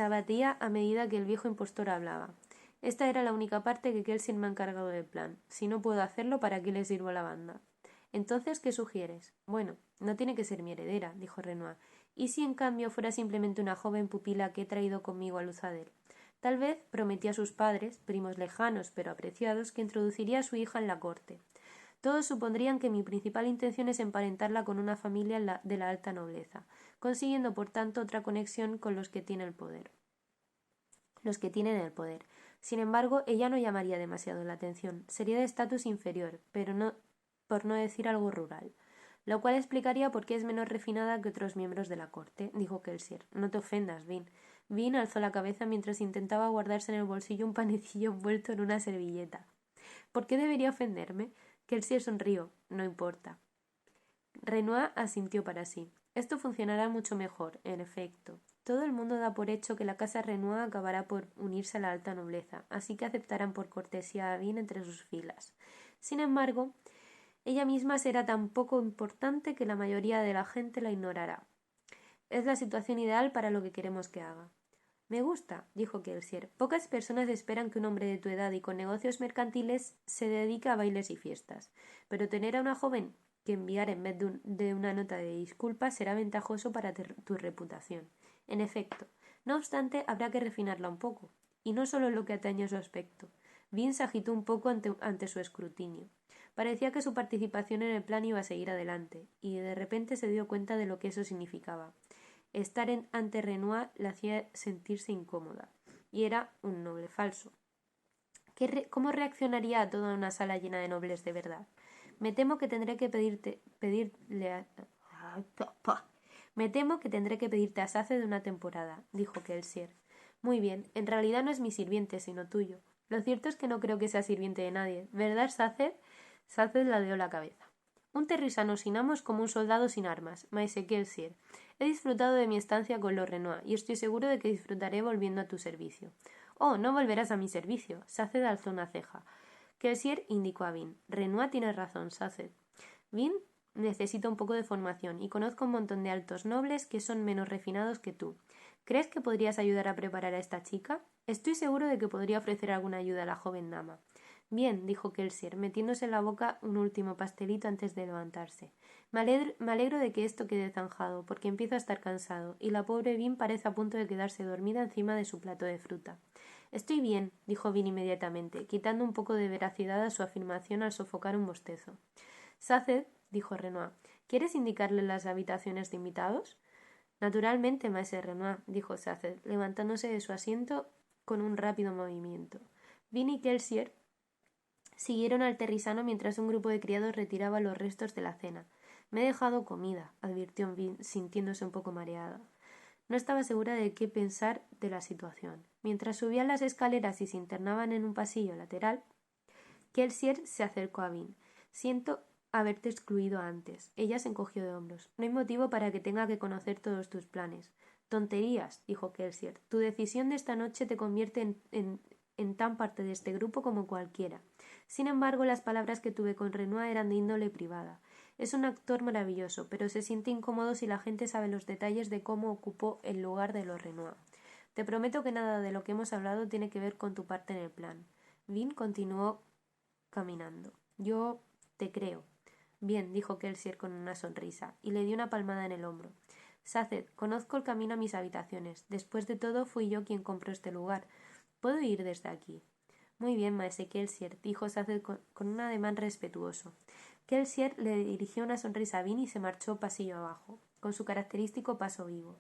abatía a medida que el viejo impostor hablaba. Esta era la única parte que Kelsier me ha encargado del plan. Si no puedo hacerlo, ¿para qué le sirvo a la banda? Entonces, ¿qué sugieres? Bueno, no tiene que ser mi heredera, dijo Renoir. ¿Y si en cambio fuera simplemente una joven pupila que he traído conmigo a Luzadel? Tal vez prometí a sus padres, primos lejanos pero apreciados, que introduciría a su hija en la corte. Todos supondrían que mi principal intención es emparentarla con una familia de la alta nobleza, consiguiendo por tanto otra conexión con los que tienen el poder. Sin embargo, ella no llamaría demasiado la atención. Sería de estatus inferior, pero no, por no decir algo rural. Lo cual explicaría por qué es menos refinada que otros miembros de la corte, dijo Kelsier. No te ofendas, Vin. Vin alzó la cabeza mientras intentaba guardarse en el bolsillo un panecillo envuelto en una servilleta. ¿Por qué debería ofenderme? Kelsier sonrió. No importa. Renoir asintió para sí. Esto funcionará mucho mejor, en efecto. Todo el mundo da por hecho que la casa Renoir acabará por unirse a la alta nobleza, así que aceptarán por cortesía a Vin entre sus filas. Sin embargo, ella misma será tan poco importante que la mayoría de la gente la ignorará. Es la situación ideal para lo que queremos que haga. Me gusta, dijo Kelsier. Pocas personas esperan que un hombre de tu edad y con negocios mercantiles se dedique a bailes y fiestas, pero tener a una joven que enviar en vez de una nota de disculpas será ventajoso para tu reputación. En efecto, no obstante, habrá que refinarla un poco, y no solo en lo que atañe a su aspecto. Vin se agitó un poco ante su escrutinio. Parecía que su participación en el plan iba a seguir adelante, y de repente se dio cuenta de lo que eso significaba. Estar ante Renoir la hacía sentirse incómoda, y era un noble falso. ¿Cómo reaccionaría a toda una sala llena de nobles de verdad? Me temo que tendré que pedirte a Saced de una temporada, dijo Kelsier. Muy bien, en realidad no es mi sirviente, sino tuyo. Lo cierto es que no creo que sea sirviente de nadie, ¿verdad, Saced? Saced ladeó la cabeza. Un terrisano sin amos como un soldado sin armas, maese Kelsier. He disfrutado de mi estancia con los Renoir y estoy seguro de que disfrutaré volviendo a tu servicio. Oh, no volverás a mi servicio. Saced alzó una ceja. Kelsier indicó a Vin. Renoir tiene razón, Saced. Vin necesita un poco de formación y conozco un montón de altos nobles que son menos refinados que tú. ¿Crees que podrías ayudar a preparar a esta chica? Estoy seguro de que podría ofrecer alguna ayuda a la joven dama. Bien, dijo Kelsier, metiéndose en la boca un último pastelito antes de levantarse. Me alegro de que esto quede zanjado, porque empiezo a estar cansado, y la pobre Vin parece a punto de quedarse dormida encima de su plato de fruta. Estoy bien, dijo Vin inmediatamente, quitando un poco de veracidad a su afirmación al sofocar un bostezo. Saced, dijo Renoir, ¿quieres indicarle las habitaciones de invitados? Naturalmente, maese Renoir, dijo Saced, levantándose de su asiento con un rápido movimiento. Vin y Kelsier siguieron al terrisano mientras un grupo de criados retiraba los restos de la cena. Me he dejado comida, advirtió Vin, sintiéndose un poco mareada. No estaba segura de qué pensar de la situación. Mientras subían las escaleras y se internaban en un pasillo lateral, Kelsier se acercó a Vin. Siento haberte excluido antes. Ella se encogió de hombros. No hay motivo para que tenga que conocer todos tus planes. Tonterías, dijo Kelsier. Tu decisión de esta noche te convierte en tan parte de este grupo como cualquiera. Sin embargo, las palabras que tuve con Renoir eran de índole privada. Es un actor maravilloso, pero se siente incómodo si la gente sabe los detalles de cómo ocupó el lugar de los Renoir. Te prometo que nada de lo que hemos hablado tiene que ver con tu parte en el plan. Vin continuó caminando. Yo te creo. Bien, dijo Kelsier con una sonrisa, y le dio una palmada en el hombro. Saced, conozco el camino a mis habitaciones. Después de todo, fui yo quien compró este lugar. ¿Puedo ir desde aquí? Muy bien, maese Kelsier, dijo Saced con un ademán respetuoso. Kelsier le dirigió una sonrisa a Vin y se marchó pasillo abajo, con su característico paso vivo.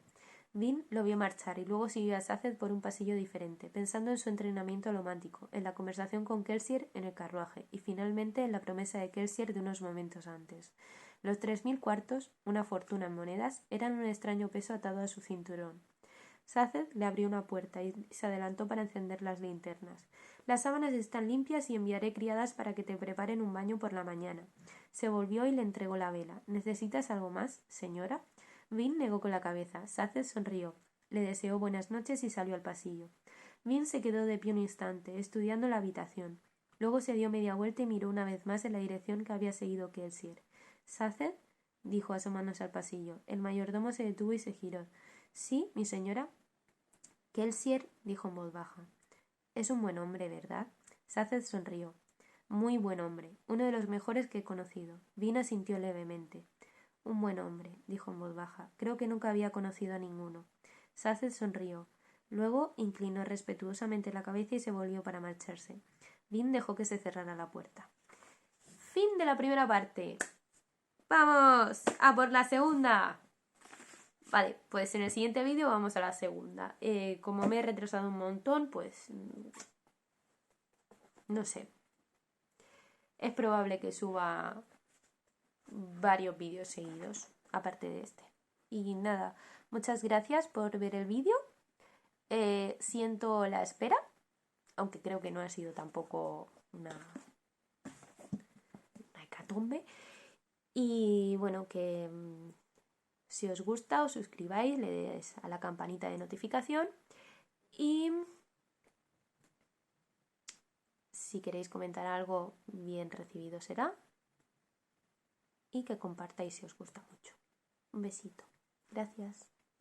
Vin lo vio marchar y luego siguió a Saced por un pasillo diferente, pensando en su entrenamiento alomático, en la conversación con Kelsier en el carruaje y finalmente en la promesa de Kelsier de unos momentos antes. Los 3000 cuartos, una fortuna en monedas, eran un extraño peso atado a su cinturón. Saced le abrió una puerta y se adelantó para encender las linternas. Las sábanas están limpias y enviaré criadas para que te preparen un baño por la mañana. Se volvió y le entregó la vela. ¿Necesitas algo más, señora? Vin negó con la cabeza. Saced sonrió. Le deseó buenas noches y salió al pasillo. Vin se quedó de pie un instante, estudiando la habitación. Luego se dio media vuelta y miró una vez más en la dirección que había seguido Kelsier. —¿Saced? —dijo asomándose al pasillo. El mayordomo se detuvo y se giró. —Sí, mi señora. Kelsier dijo en voz baja. —Es un buen hombre, ¿verdad? Saced sonrió. —Muy buen hombre. Uno de los mejores que he conocido. Vin asintió levemente. —Un buen hombre —dijo en voz baja—. Creo que nunca había conocido a ninguno. Saced sonrió. Luego inclinó respetuosamente la cabeza y se volvió para marcharse. Vin dejó que se cerrara la puerta. Fin de la primera parte. ¡Vamos! ¡A por la segunda! Vale, pues en el siguiente vídeo vamos a la segunda. Como me he retrasado un montón, pues... no sé. Es probable que suba varios vídeos seguidos, aparte de este. Y nada, muchas gracias por ver el vídeo. Siento la espera, aunque creo que no ha sido tampoco una hecatombe. Y bueno, que si os gusta os suscribáis, le deis a la campanita de notificación y si queréis comentar algo, bien recibido será. Y que compartáis si os gusta mucho. Un besito. Gracias.